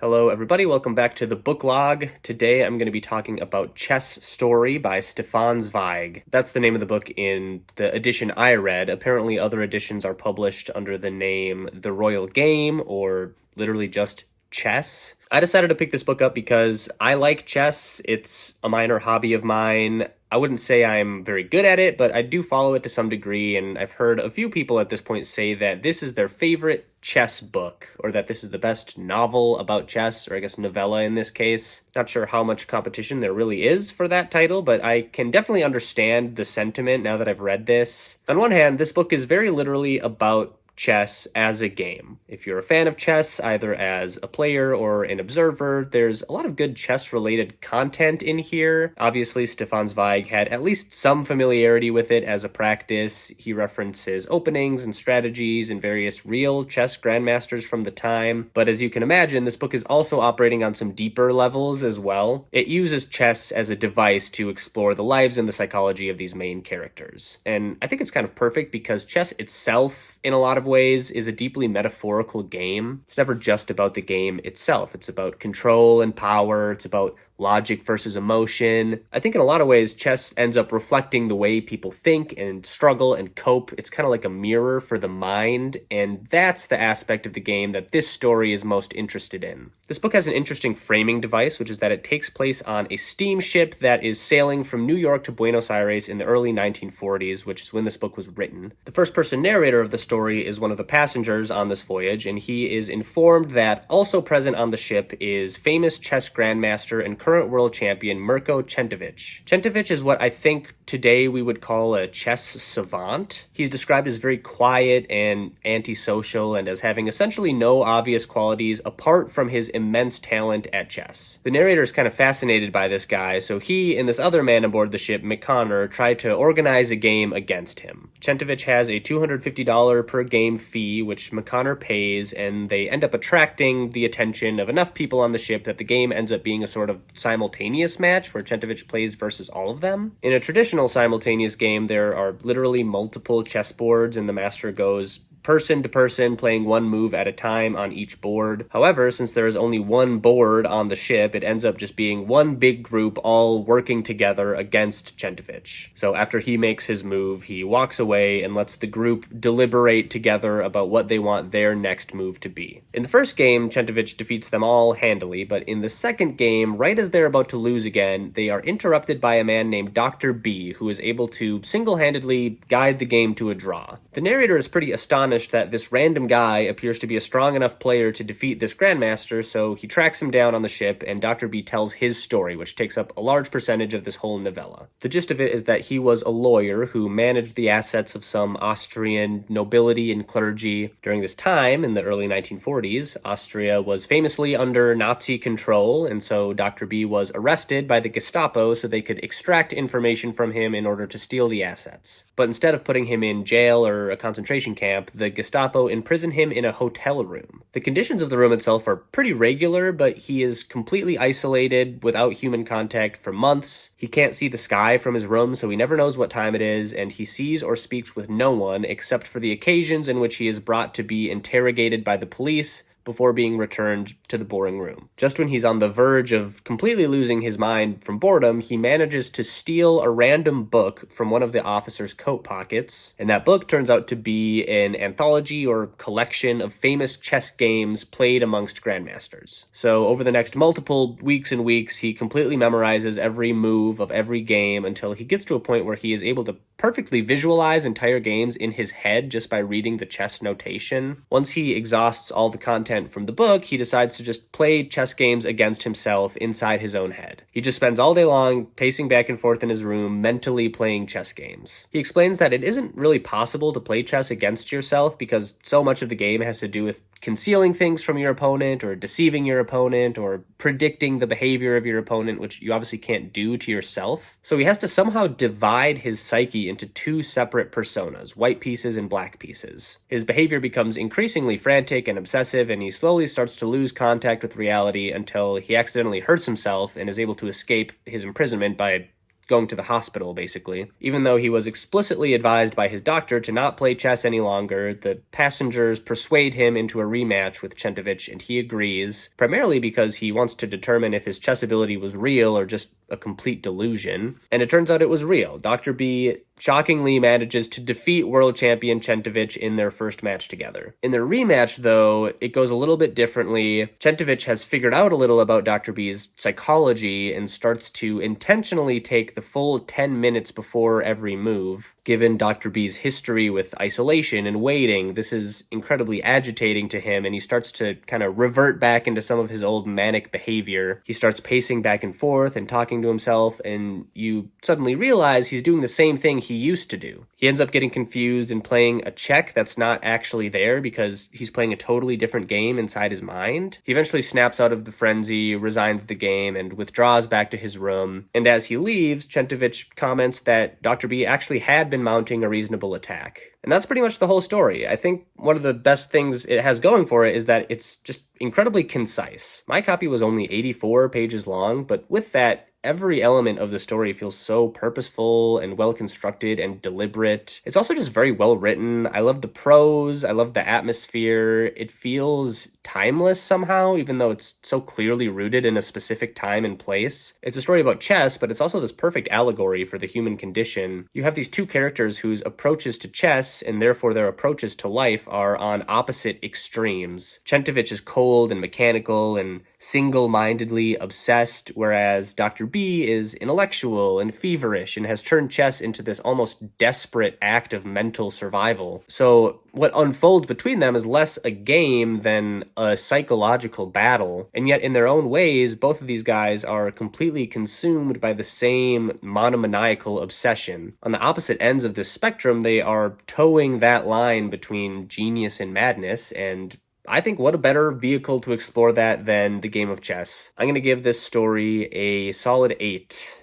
Hello, everybody. Welcome back to the book log. Today I'm going to be talking about Chess Story by Stefan Zweig. That's the name of the book in the edition I read. Apparently, other editions are published under the name The Royal Game or literally just Chess. I decided to pick this book up because I like chess. It's a minor hobby of mine. I wouldn't say I'm very good at it, but I do follow it to some degree, and I've heard a few people at this point say that this is their favorite chess book, or that this is the best novel about chess, or I guess novella in this case. Not sure how much competition there really is for that title, but I can definitely understand the sentiment now that I've read this. On one hand, this book is very literally about chess as a game. If you're a fan of chess, either as a player or an observer, there's a lot of good chess-related content in here. Obviously, Stefan Zweig had at least some familiarity with it as a practice. He references openings and strategies and various real chess grandmasters from the time. But as you can imagine, this book is also operating on some deeper levels as well. It uses chess as a device to explore the lives and the psychology of these main characters. And I think it's kind of perfect because chess itself, in a lot of ways, is a deeply metaphorical game. It's never just about the game itself. It's about control and power. It's about logic versus emotion. I think in a lot of ways, chess ends up reflecting the way people think and struggle and cope. It's kind of like a mirror for the mind, and that's the aspect of the game that this story is most interested in. This book has an interesting framing device, which is that it takes place on a steamship that is sailing from New York to Buenos Aires in the early 1940s, which is when this book was written. The first-person narrator of the story is one of the passengers on this voyage, and he is informed that also present on the ship is famous chess grandmaster and current world champion Mirko Centovic. Centovic is what I think today we would call a chess savant. He's described as very quiet and antisocial and as having essentially no obvious qualities apart from his immense talent at chess. The narrator is kind of fascinated by this guy, so he and this other man aboard the ship, McConnor, try to organize a game against him. Centovic has a $250 per game fee, which McConnor pays, and they end up attracting the attention of enough people on the ship that the game ends up being a sort of simultaneous match where Centovic plays versus all of them. In a traditional simultaneous game, there are literally multiple chessboards, and the master goes person to person, playing one move at a time on each board. However, since there is only one board on the ship, it ends up just being one big group all working together against Centovic. So after he makes his move, he walks away and lets the group deliberate together about what they want their next move to be. In the first game, Centovic defeats them all handily, but in the second game, right as they're about to lose again, they are interrupted by a man named Dr. B, who is able to single-handedly guide the game to a draw. The narrator is pretty astonished that this random guy appears to be a strong enough player to defeat this grandmaster, so he tracks him down on the ship, and Dr. B tells his story, which takes up a large percentage of this whole novella. The gist of it is that he was a lawyer who managed the assets of some Austrian nobility and clergy. During this time, in the early 1940s, Austria was famously under Nazi control, and so Dr. B was arrested by the Gestapo so they could extract information from him in order to steal the assets. But instead of putting him in jail or a concentration camp, the Gestapo imprisoned him in a hotel room. The conditions of the room itself are pretty regular, but he is completely isolated without human contact for months. He can't see the sky from his room, so he never knows what time it is, and he sees or speaks with no one except for the occasions in which he is brought to be interrogated by the police before being returned to the boring room. Just when he's on the verge of completely losing his mind from boredom, he manages to steal a random book from one of the officer's coat pockets, and that book turns out to be an anthology or collection of famous chess games played amongst grandmasters. So over the next multiple weeks and weeks, he completely memorizes every move of every game until he gets to a point where he is able to perfectly visualize entire games in his head just by reading the chess notation. Once he exhausts all the content from the book, he decides to just play chess games against himself inside his own head. He just spends all day long pacing back and forth in his room, mentally playing chess games. He explains that it isn't really possible to play chess against yourself because so much of the game has to do with concealing things from your opponent or deceiving your opponent or predicting the behavior of your opponent, which you obviously can't do to yourself. So he has to somehow divide his psyche into two separate personas, white pieces and black pieces. His behavior becomes increasingly frantic and obsessive, and he slowly starts to lose contact with reality until he accidentally hurts himself and is able to escape his imprisonment by going to the hospital, basically. Even though he was explicitly advised by his doctor to not play chess any longer, the passengers persuade him into a rematch with Chentovich, and he agrees, primarily because he wants to determine if his chess ability was real or just a complete delusion. And it turns out it was real. Dr. B shockingly manages to defeat world champion Chentovich in their first match together. In their rematch, though, it goes a little bit differently. Chentovich has figured out a little about Dr. B's psychology and starts to intentionally take the full 10 minutes before every move. Given Dr. B's history with isolation and waiting, this is incredibly agitating to him, and he starts to kind of revert back into some of his old manic behavior. He starts pacing back and forth and talking to himself, and you suddenly realize he's doing the same thing he used to do. He ends up getting confused and playing a check that's not actually there because he's playing a totally different game inside his mind. He eventually snaps out of the frenzy, resigns the game, and withdraws back to his room. And as he leaves, Chentovich comments that Dr. B actually had been mounting a reasonable attack. And that's pretty much the whole story. I think one of the best things it has going for it is that it's just incredibly concise. My copy was only 84 pages long, but with that, every element of the story feels so purposeful and well constructed and deliberate. It's also just very well written. I love the prose. I love the atmosphere. It feels timeless somehow, even though it's so clearly rooted in a specific time and place. It's a story about chess, but it's also this perfect allegory for the human condition. You have these two characters whose approaches to chess, and therefore their approaches to life, are on opposite extremes. Chentovich is cold and mechanical and single-mindedly obsessed, whereas Dr. B is intellectual and feverish and has turned chess into this almost desperate act of mental survival. So what unfolds between them is less a game than a psychological battle, and yet in their own ways, both of these guys are completely consumed by the same monomaniacal obsession. On the opposite ends of this spectrum, they are towing that line between genius and madness, and I think what a better vehicle to explore that than the game of chess. I'm going to give this story a solid 8.